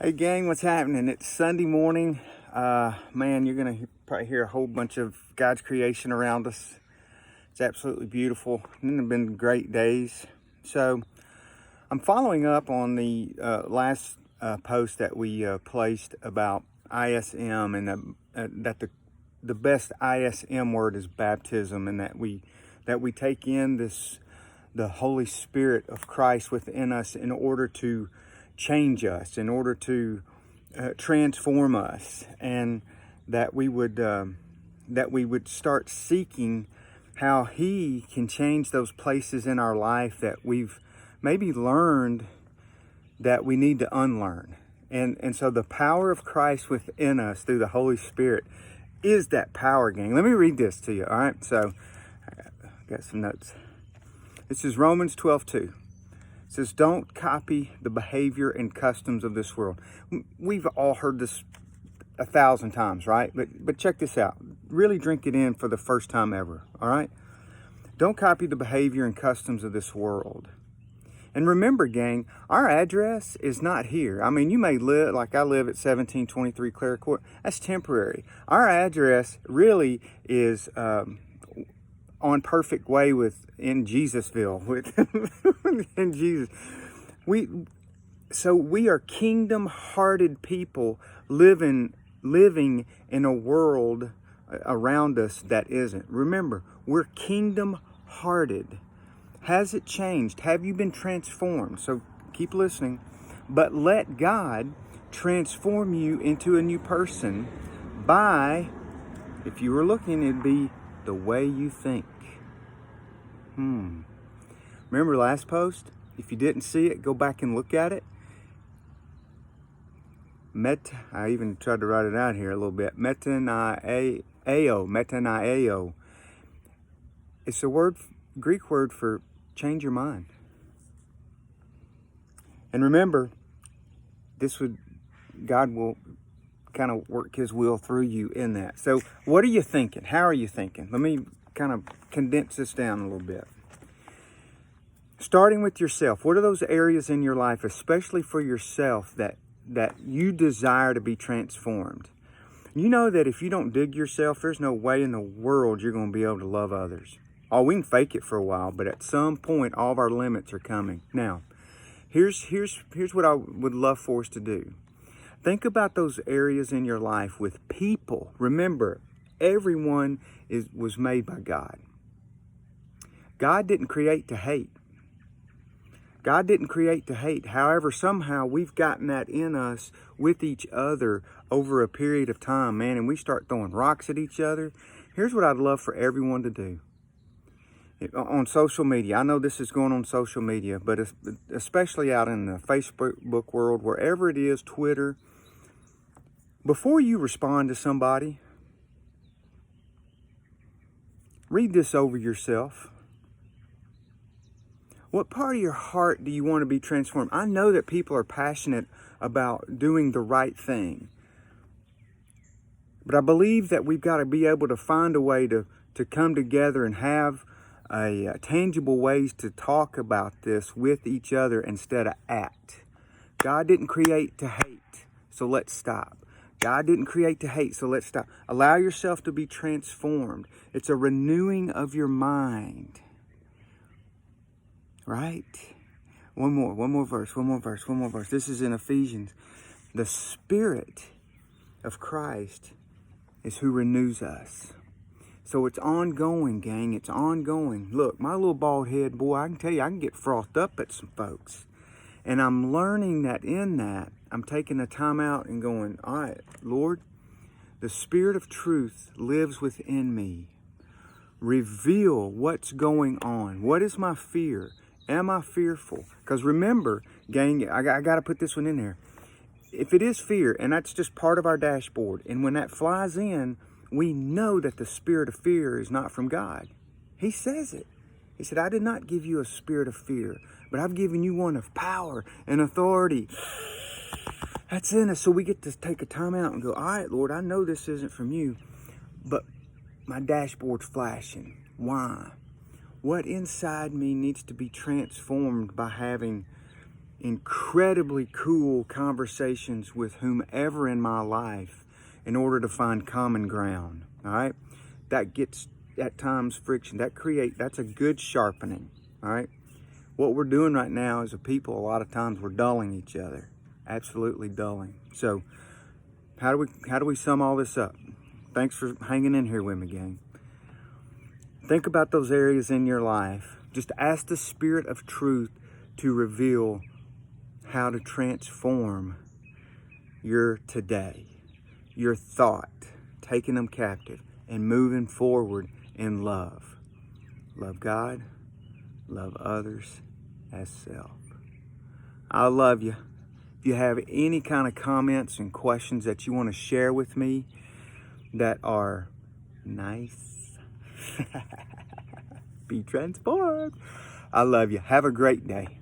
Hey gang, what's happening? It's Sunday morning. Man, you're gonna probably hear a whole bunch of God's creation around us. It's absolutely beautiful. And it's been great days. So I'm following up on the last post that we placed about ISM, and that the best ISM word is baptism, and that we take in the Holy Spirit of Christ within us in order to change us, in order to transform us, and that we would start seeking how He can change those places in our life that we've maybe learned that we need to unlearn. And so the power of Christ within us through the Holy Spirit is that power, gang. Let me read this to you, all right? So I got some notes. This is Romans 12:2. It says, don't copy the behavior and customs of this world. We've all heard this 1,000 times, right? But check this out. Really drink it in for the first time ever, all right? Don't copy the behavior and customs of this world. And remember, gang, our address is not here. I mean, you may live, like I live at 1723 Clara Court. That's temporary. Our address really is on Perfect Way in Jesusville, in Jesus. We are kingdom-hearted people living in a world around us that isn't. Remember, we're kingdom-hearted. Has it changed? Have you been transformed? So keep listening. But let God transform you into a new person by, if you were looking, it'd be the way you think. Remember last post? If you didn't see it, go back and look at it. I even tried to write it out here a little bit. Metanoeo. It's a Greek word for change your mind. And remember, God will kind of work His will through you in that. So what are you thinking? How are you thinking? Let me kind of condense this down a little bit. Starting with yourself, what are those areas in your life, especially for yourself, that you desire to be transformed? You know that if you don't dig yourself, there's no way in the world you're going to be able to love others. Oh, we can fake it for a while, but at some point, all of our limits are coming. Now, here's what I would love for us to do. Think about those areas in your life with people. Remember, everyone was made by God. God didn't create to hate. God didn't create to hate. However, somehow we've gotten that in us with each other over a period of time, man, and we start throwing rocks at each other. Here's what I'd love for everyone to do. On social media, I know this is going on social media, but especially out in the Facebook world, wherever it is, Twitter, before you respond to somebody, read this over yourself. What part of your heart do you want to be transformed? I know that people are passionate about doing the right thing. But I believe that we've got to be able to find a way to come together and have tangible ways to talk about this with each other instead of act. God didn't create to hate, so let's stop. God didn't create to hate, so let's stop. Allow yourself to be transformed. It's a renewing of your mind. Right? One more verse. This is in Ephesians. The Spirit of Christ is who renews us. So it's ongoing, gang. It's ongoing. Look, my little bald head, boy, I can tell you, I can get frothed up at some folks. And I'm learning that in that, I'm taking the time out and going, all right, Lord, the Spirit of truth lives within me. Reveal what's going on. What is my fear? Am I fearful? Because remember, gang, I got to put this one in there. If it is fear, and that's just part of our dashboard, and when that flies in, we know that the spirit of fear is not from God. He says it. He said, I did not give you a spirit of fear, but I've given you one of power and authority. That's in us. So we get to take a time out and go, all right, Lord, I know this isn't from you, but my dashboard's flashing. Why? What inside me needs to be transformed by having incredibly cool conversations with whomever in my life in order to find common ground. All right, that gets at times friction. That's a good sharpening. All right, what we're doing right now as a people, a lot of times we're dulling each other, absolutely dulling. So how do we sum all this up? Thanks for hanging in here with me, gang. Think about those areas in your life. Just ask the Spirit of truth to reveal how to transform your today, your thought, taking them captive and moving forward in love. Love God, love others as self. I love you. If you have any kind of comments and questions that you want to share with me that are nice, be transformed. I love you. Have a great day.